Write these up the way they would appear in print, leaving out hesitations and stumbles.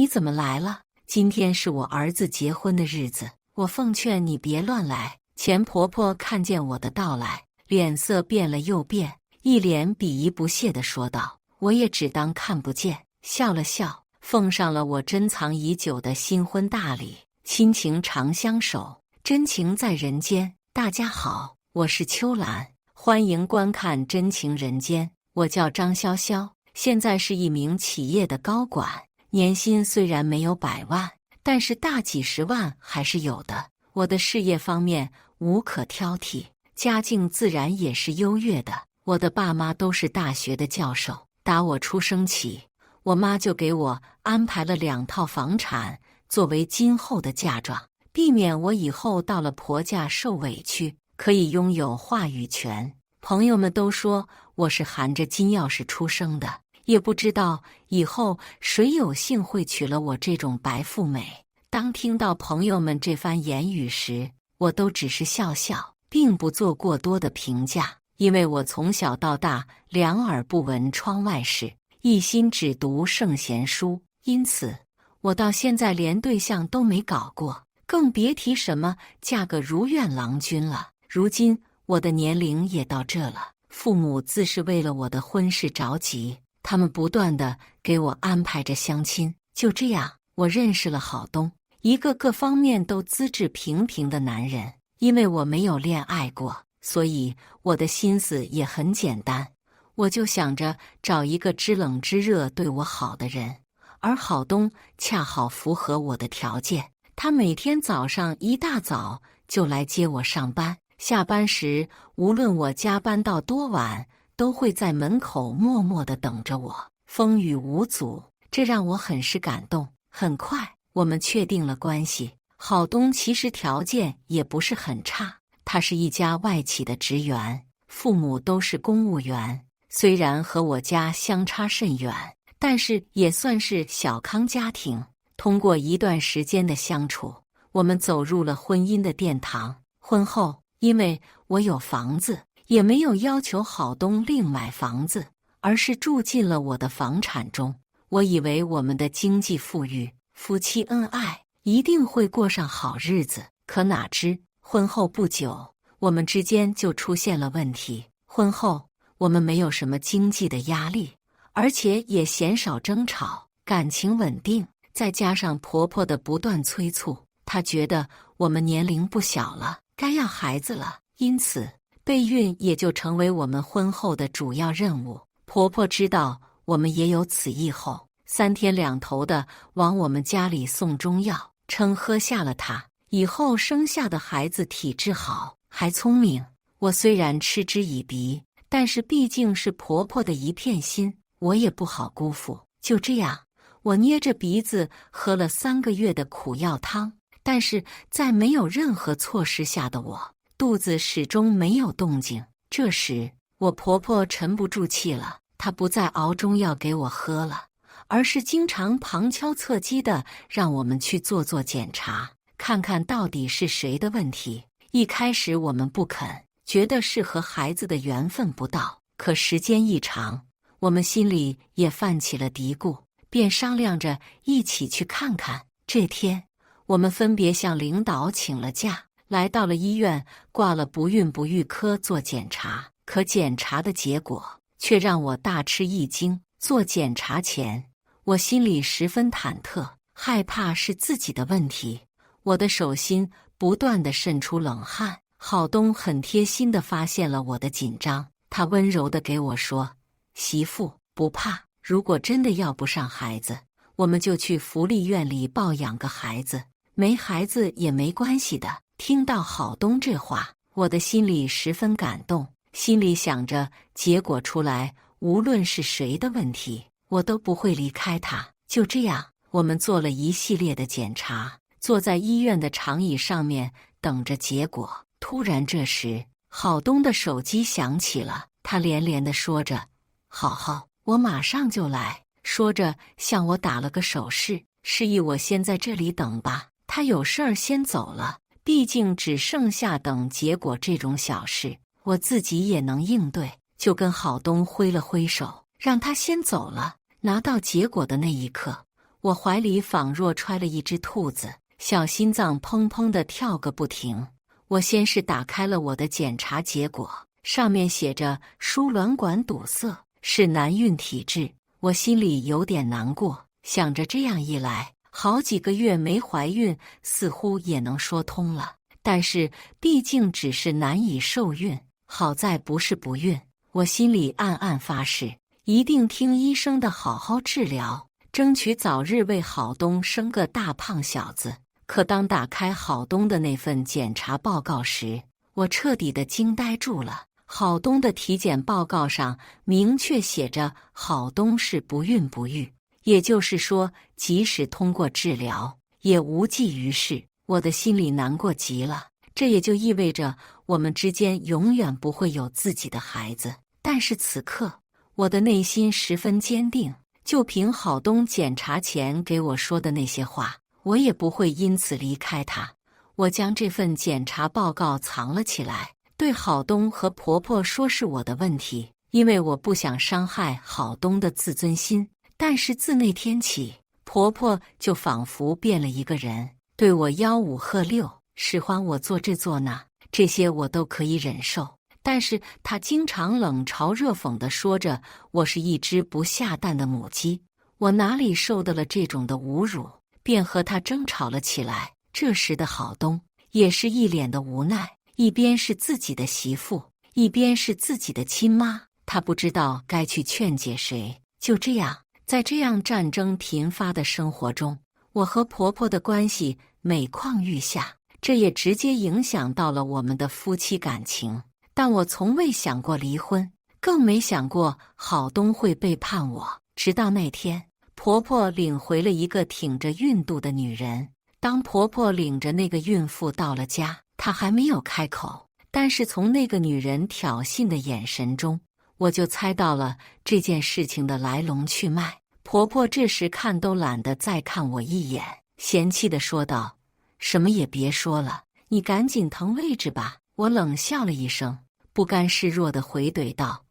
你怎么来了？今天是我儿子结婚的日子，我奉劝你别乱来。”钱婆婆看见我的到来，脸色变了又变，一脸鄙夷不屑地说道。我也只当看不见，笑了笑，奉上了我珍藏已久的新婚大礼。亲情长相守，真情在人间。大家好，我是秋兰，欢迎观看《真情人间》。我叫张潇潇，现在是一名企业的高管，年薪虽然没有100万，但是大几十万还是有的。我的事业方面无可挑剔，家境自然也是优越的。我的爸妈都是大学的教授，打我出生起，我妈就给我安排了2套房产作为今后的嫁妆，避免我以后到了婆家受委屈，可以拥有话语权。朋友们都说我是含着金钥匙出生的，也不知道以后谁有幸会娶了我这种白富美。当听到朋友们这番言语时，我都只是笑笑，并不做过多的评价，因为我从小到大两耳不闻窗外事，一心只读圣贤书，因此我到现在连对象都没搞过，更别提什么嫁个如愿郎君了。如今我的年龄也到这了，父母自是为了我的婚事着急，他们不断地给我安排着相亲。就这样，我认识了郝东，一个各方面都资质平平的男人。因为我没有恋爱过，所以我的心思也很简单，我就想着找一个知冷知热对我好的人。而郝东恰好符合我的条件，他每天早上一大早就来接我上班，下班时无论我加班到多晚，都会在门口默默地等着我，风雨无阻，这让我很是感动。很快我们确定了关系。郝东其实条件也不是很差，他是一家外企的职员，父母都是公务员，虽然和我家相差甚远，但是也算是小康家庭。通过一段时间的相处，我们走入了婚姻的殿堂。婚后，因为我有房子，也没有要求郝东另买房子，而是住进了我的房产中。我以为我们的经济富裕，夫妻恩爱，一定会过上好日子，可哪知婚后不久，我们之间就出现了问题。婚后，我们没有什么经济的压力，而且也鲜少争吵，感情稳定。再加上婆婆的不断催促，她觉得我们年龄不小了，该要孩子了，因此备孕也就成为我们婚后的主要任务。婆婆知道我们也有此意后，3天2头的往我们家里送中药，称喝下了它以后生下的孩子体质好，还聪明。我虽然嗤之以鼻，但是毕竟是婆婆的一片心，我也不好辜负。就这样，我捏着鼻子喝了3个月的苦药汤，但是在没有任何措施下的我，肚子始终没有动静。这时，我婆婆沉不住气了，她不再熬中药给我喝了，而是经常旁敲侧击的让我们去做检查，看看到底是谁的问题。一开始我们不肯，觉得是和孩子的缘分不到，可时间一长，我们心里也泛起了嘀咕，便商量着一起去看看。这天，我们分别向领导请了假，来到了医院，挂了不孕不育科做检查。可检查的结果却让我大吃一惊。做检查前，我心里十分忐忑，害怕是自己的问题，我的手心不断地渗出冷汗。郝东很贴心地发现了我的紧张，他温柔地给我说：“媳妇，不怕，如果真的要不上孩子，我们就去福利院里抱养个孩子，没孩子也没关系的。”听到郝东这话，我的心里十分感动，心里想着结果出来，无论是谁的问题，我都不会离开他。就这样，我们做了一系列的检查，坐在医院的长椅上面等着结果。突然这时，郝东的手机响起了，他连连地说着：“好，我马上就来。”说着向我打了个手势，示意我先在这里等吧，他有事儿先走了。毕竟只剩下等结果这种小事，我自己也能应对，就跟郝东挥了挥手，让他先走了。拿到结果的那一刻，我怀里仿若揣了一只兔子，小心脏砰砰地跳个不停。我先是打开了我的检查结果，上面写着输卵管堵塞，是难孕体质。我心里有点难过，想着这样一来，好几个月没怀孕似乎也能说通了。但是毕竟只是难以受孕，好在不是不孕。我心里暗暗发誓，一定听医生的，好好治疗，争取早日为郝东生个大胖小子。可当打开郝东的那份检查报告时，我彻底的惊呆住了。郝东的体检报告上明确写着郝东是不孕不育，也就是说，即使通过治疗，也无济于事。我的心里难过极了，这也就意味着我们之间永远不会有自己的孩子。但是此刻，我的内心十分坚定，就凭郝东检查前给我说的那些话，我也不会因此离开他。我将这份检查报告藏了起来，对郝东和婆婆说是我的问题，因为我不想伤害郝东的自尊心。但是自那天起，婆婆就仿佛变了一个人，对我吆五喝六，使唤我做这做那，这些我都可以忍受。但是她经常冷嘲热讽地说着我是一只不下蛋的母鸡，我哪里受得了这种的侮辱，便和她争吵了起来。这时的郝东也是一脸的无奈，一边是自己的媳妇，一边是自己的亲妈，他不知道该去劝解谁。就这样，在这样战争频发的生活中，我和婆婆的关系每况愈下，这也直接影响到了我们的夫妻感情。但我从未想过离婚，更没想过郝东会背叛我。直到那天，婆婆领回了一个挺着孕肚的女人。当婆婆领着那个孕妇到了家，她还没有开口，但是从那个女人挑衅的眼神中，我就猜到了这件事情的来龙去脉。婆婆这时看都懒得再看我一眼，嫌弃地说道：“什么也别说了，你赶紧腾位置吧。”我冷笑了一声，不甘示弱地回怼道：“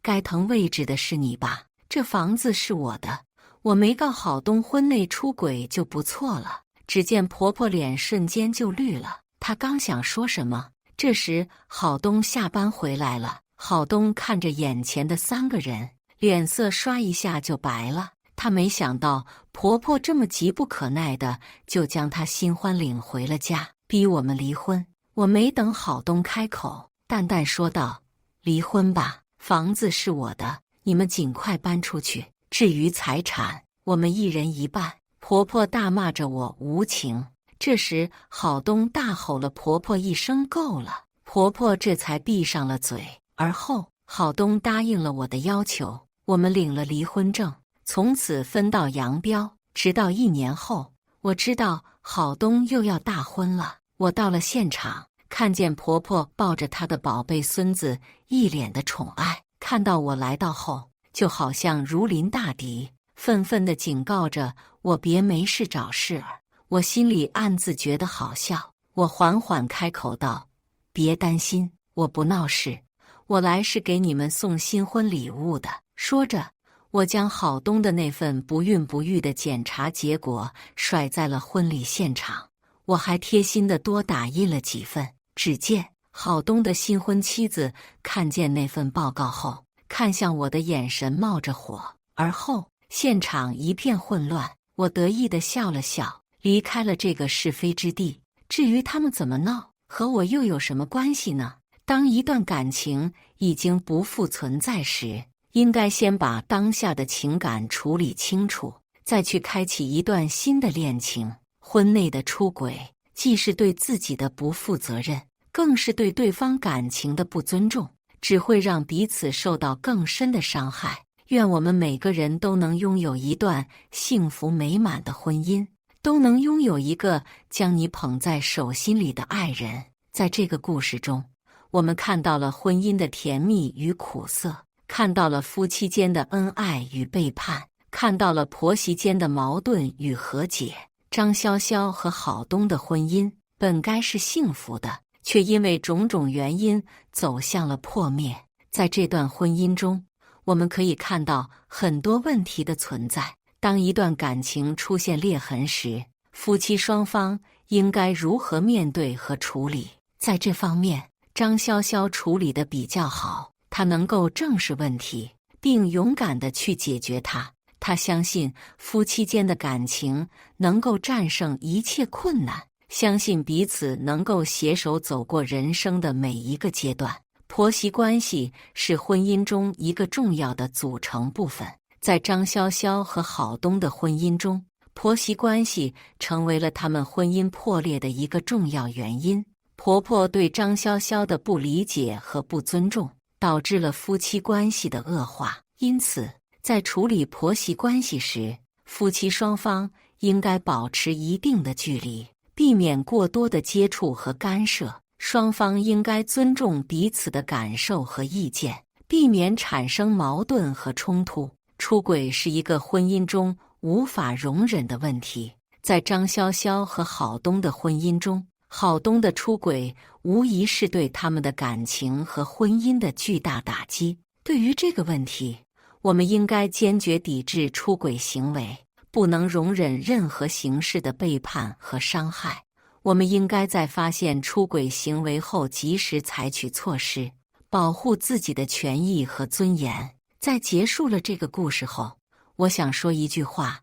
该腾位置的是你吧？这房子是我的，我没告郝东婚内出轨就不错了。”只见婆婆脸瞬间就绿了，她刚想说什么，这时郝东下班回来了。郝东看着眼前的3个人，脸色唰一下就白了。他没想到婆婆这么急不可耐的就将他新欢领回了家，逼我们离婚。我没等郝东开口，淡淡说道：“离婚吧，房子是我的，你们尽快搬出去。至于财产，我们一人一半。”婆婆大骂着我无情。这时郝东大吼了婆婆一声：“够了！”婆婆这才闭上了嘴。而后郝东答应了我的要求，我们领了离婚证，从此分道扬镳。直到1年后，我知道郝东又要大婚了。我到了现场，看见婆婆抱着她的宝贝孙子，一脸的宠爱。看到我来到后，就好像如临大敌，愤愤地警告着我别没事找事儿。我心里暗自觉得好笑，我缓缓开口道：“别担心，我不闹事，我来是给你们送新婚礼物的。”说着，我将郝东的那份不孕不育的检查结果甩在了婚礼现场，我还贴心地多打印了几份。只见郝东的新婚妻子看见那份报告后，看向我的眼神冒着火，而后现场一片混乱。我得意地笑了笑，离开了这个是非之地。至于他们怎么闹，和我又有什么关系呢？当一段感情已经不复存在时，应该先把当下的情感处理清楚，再去开启一段新的恋情。婚内的出轨，既是对自己的不负责任，更是对对方感情的不尊重，只会让彼此受到更深的伤害。愿我们每个人都能拥有一段幸福美满的婚姻，都能拥有一个将你捧在手心里的爱人。在这个故事中，我们看到了婚姻的甜蜜与苦涩，看到了夫妻间的恩爱与背叛，看到了婆媳间的矛盾与和解。张潇潇和郝东的婚姻本该是幸福的，却因为种种原因走向了破灭。在这段婚姻中，我们可以看到很多问题的存在，当一段感情出现裂痕时，夫妻双方应该如何面对和处理？在这方面，张潇潇处理得比较好，她能够正视问题，并勇敢地去解决它。她相信夫妻间的感情能够战胜一切困难，相信彼此能够携手走过人生的每一个阶段。婆媳关系是婚姻中一个重要的组成部分。在张潇潇和郝东的婚姻中，婆媳关系成为了他们婚姻破裂的一个重要原因。婆婆对张潇潇的不理解和不尊重，导致了夫妻关系的恶化。因此，在处理婆媳关系时，夫妻双方应该保持一定的距离，避免过多的接触和干涉。双方应该尊重彼此的感受和意见，避免产生矛盾和冲突。出轨是一个婚姻中无法容忍的问题。在张潇潇和郝东的婚姻中，郝东的出轨无疑是对他们的感情和婚姻的巨大打击。对于这个问题，我们应该坚决抵制出轨行为，不能容忍任何形式的背叛和伤害。我们应该在发现出轨行为后及时采取措施，保护自己的权益和尊严。在结束了这个故事后，我想说一句话：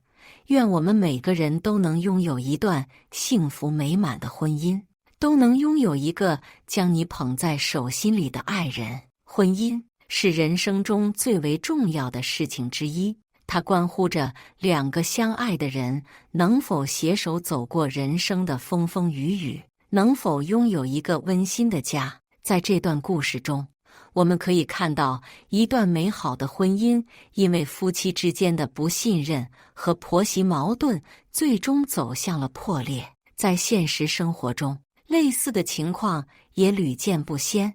愿我们每个人都能拥有一段幸福美满的婚姻，都能拥有一个将你捧在手心里的爱人。婚姻是人生中最为重要的事情之一，它关乎着两个相爱的人能否携手走过人生的风风雨雨，能否拥有一个温馨的家。在这段故事中，我们可以看到一段美好的婚姻因为夫妻之间的不信任和婆媳矛盾最终走向了破裂。在现实生活中，类似的情况也屡见不鲜，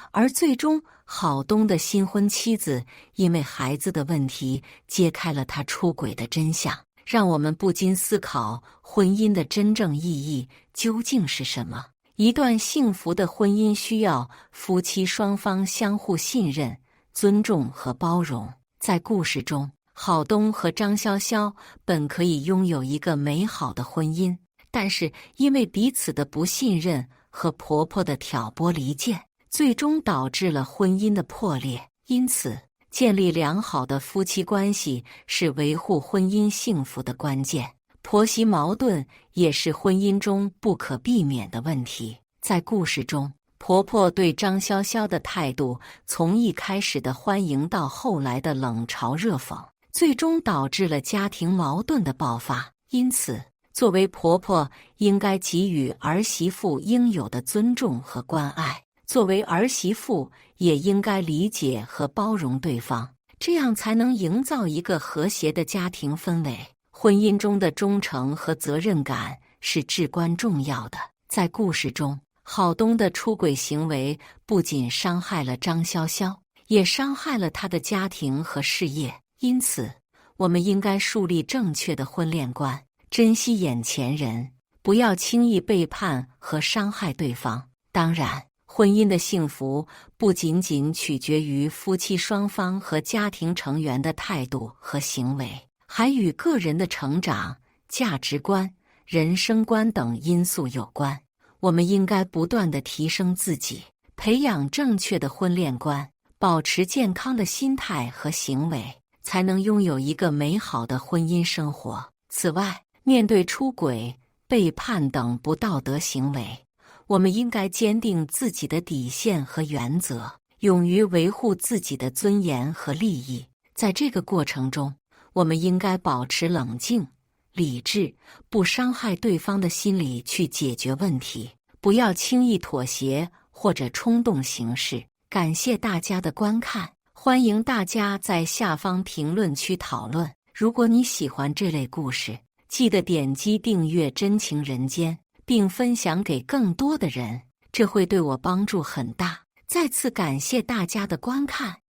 而最终郝东的新婚妻子因为孩子的问题揭开了他出轨的真相，让我们不禁思考婚姻的真正意义究竟是什么。一段幸福的婚姻需要夫妻双方相互信任、尊重和包容。在故事中，郝东和张潇潇本可以拥有一个美好的婚姻，但是因为彼此的不信任和婆婆的挑拨离间，最终导致了婚姻的破裂。因此，建立良好的夫妻关系是维护婚姻幸福的关键。婆媳矛盾也是婚姻中不可避免的问题。在故事中，婆婆对张潇潇的态度从一开始的欢迎到后来的冷嘲热讽，最终导致了家庭矛盾的爆发。因此，作为婆婆应该给予儿媳妇应有的尊重和关爱，作为儿媳妇也应该理解和包容对方，这样才能营造一个和谐的家庭氛围。婚姻中的忠诚和责任感是至关重要的。在故事中，郝东的出轨行为不仅伤害了张潇潇，也伤害了他的家庭和事业。因此，我们应该树立正确的婚恋观，珍惜眼前人，不要轻易背叛和伤害对方。当然，婚姻的幸福不仅仅取决于夫妻双方和家庭成员的态度和行为，还与个人的成长、价值观、人生观等因素有关。我们应该不断地提升自己，培养正确的婚恋观，保持健康的心态和行为，才能拥有一个美好的婚姻生活。此外，面对出轨、背叛等不道德行为，我们应该坚定自己的底线和原则，勇于维护自己的尊严和利益。在这个过程中，我们应该保持冷静、理智，不伤害对方的心理去解决问题，不要轻易妥协或者冲动行事。感谢大家的观看，欢迎大家在下方评论区讨论。如果你喜欢这类故事，记得点击订阅《真情人间》，并分享给更多的人，这会对我帮助很大。再次感谢大家的观看。